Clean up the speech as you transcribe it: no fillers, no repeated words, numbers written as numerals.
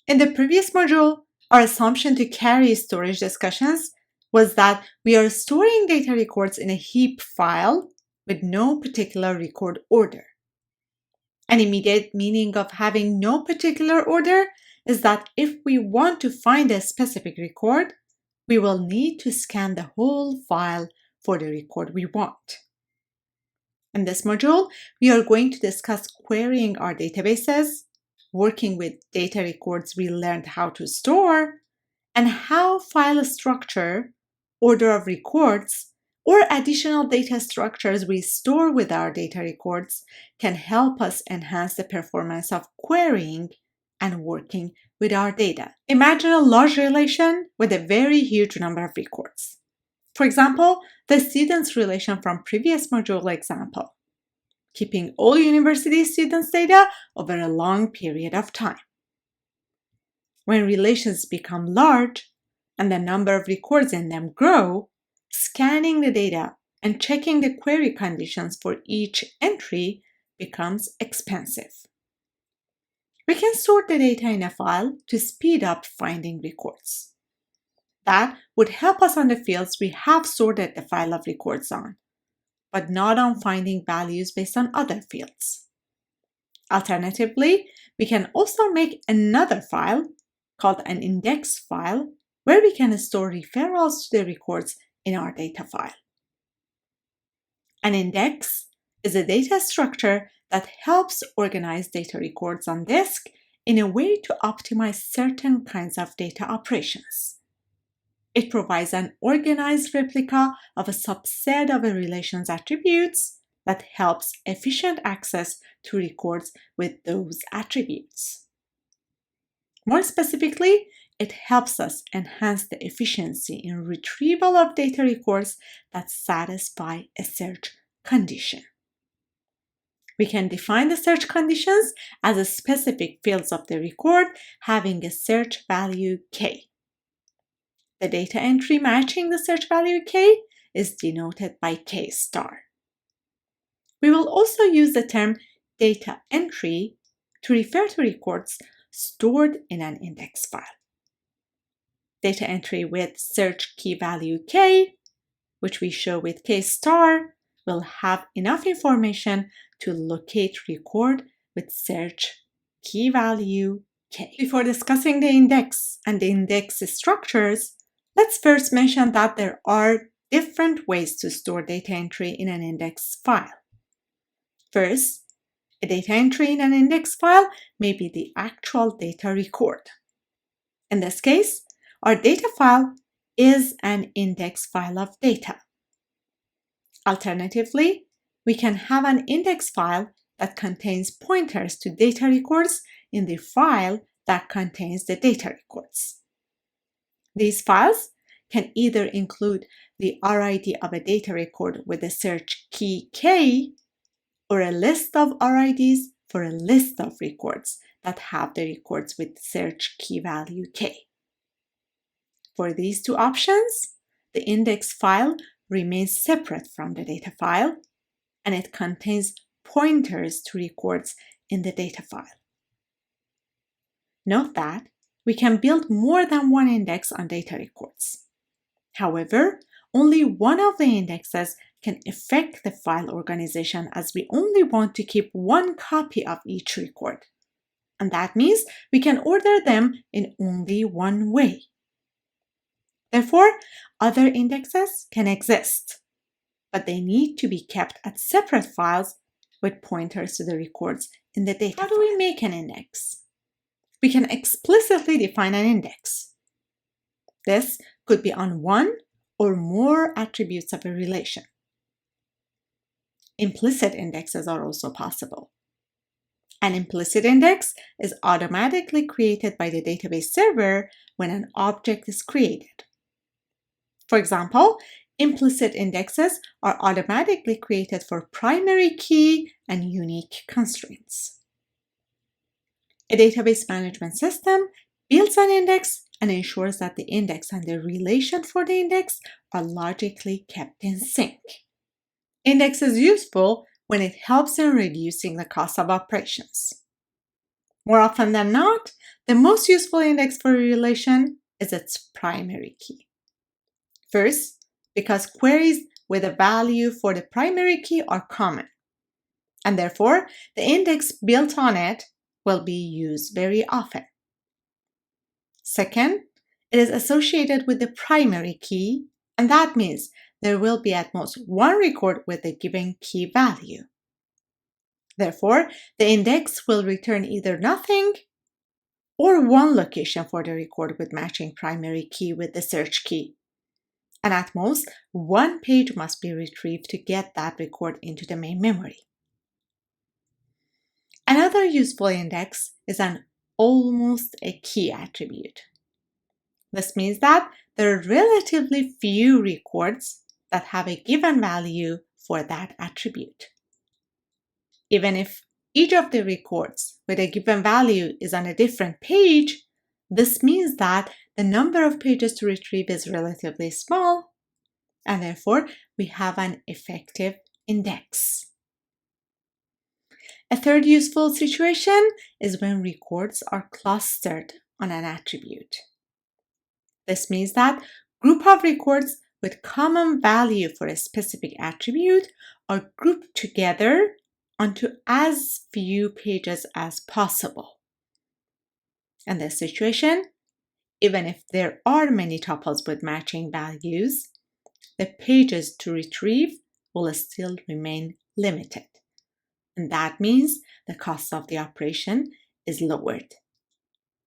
In the previous module, our assumption to carry storage discussions was that we are storing data records in a heap file with no particular record order. An immediate meaning of having no particular order is that if we want to find a specific record, we will need to scan the whole file for the record we want. In this module, we are going to discuss querying our databases, working with data records we learned how to store, and how file structure, order of records, or additional data structures we store with our data records can help us enhance the performance of querying and working with our data. Imagine a large relation with a very huge number of records. For example, the students relation from previous module example, keeping all university students' data over a long period of time. When relations become large and the number of records in them grow, scanning the data and checking the query conditions for each entry becomes expensive. We can sort the data in a file to speed up finding records. That would help us on the fields we have sorted the file of records on, but not on finding values based on other fields. Alternatively, we can also make another file called an index file where we can store referrals to the records in our data file. An index is a data structure that helps organize data records on disk in a way to optimize certain kinds of data operations. It provides an organized replica of a subset of a relation's attributes that helps efficient access to records with those attributes. More specifically, it helps us enhance the efficiency in retrieval of data records that satisfy a search condition. We can define the search conditions as a specific fields of the record having a search value k. The data entry matching the search value k is denoted by k star. We will also use the term data entry to refer to records stored in an index file. Data entry with search key value k, which we show with k star, will have enough information to locate record with search key value k. Before discussing the index and the index structures, let's first mention that there are different ways to store data entry in an index file. First, a data entry in an index file may be the actual data record. In this case, our data file is an index file of data. Alternatively, we can have an index file that contains pointers to data records in the file that contains the data records. These files can either include the RID of a data record with a search key k, or a list of RIDs for a list of records that have the records with search key value k. For these two options, the index file remains separate from the data file, and it contains pointers to records in the data file. Note that we can build more than one index on data records. However, only one of the indexes can affect the file organization as we only want to keep one copy of each record. And that means we can order them in only one way. Therefore, other indexes can exist, but they need to be kept as separate files with pointers to the records in the data file. How do we make an index? We can explicitly define an index. This could be on one or more attributes of a relation. Implicit indexes are also possible. An implicit index is automatically created by the database server when an object is created. For example, implicit indexes are automatically created for primary key and unique constraints. A database management system builds an index and ensures that the index and the relation for the index are logically kept in sync. Index is useful when it helps in reducing the cost of operations. More often than not, the most useful index for a relation is its primary key. First, because queries with a value for the primary key are common, and therefore the index built on it will be used very often. Second, it is associated with the primary key, and that means there will be at most one record with a given key value. Therefore, the index will return either nothing or one location for the record with matching primary key with the search key. And at most, one page must be retrieved to get that record into the main memory. Another useful index is an almost a key attribute. This means that there are relatively few records that have a given value for that attribute. Even if each of the records with a given value is on a different page, this means that the number of pages to retrieve is relatively small, and therefore we have an effective index. A third useful situation is when records are clustered on an attribute. This means that group of records with common value for a specific attribute are grouped together onto as few pages as possible. In this situation, even if there are many tuples with matching values, the pages to retrieve will still remain limited. And that means the cost of the operation is lowered.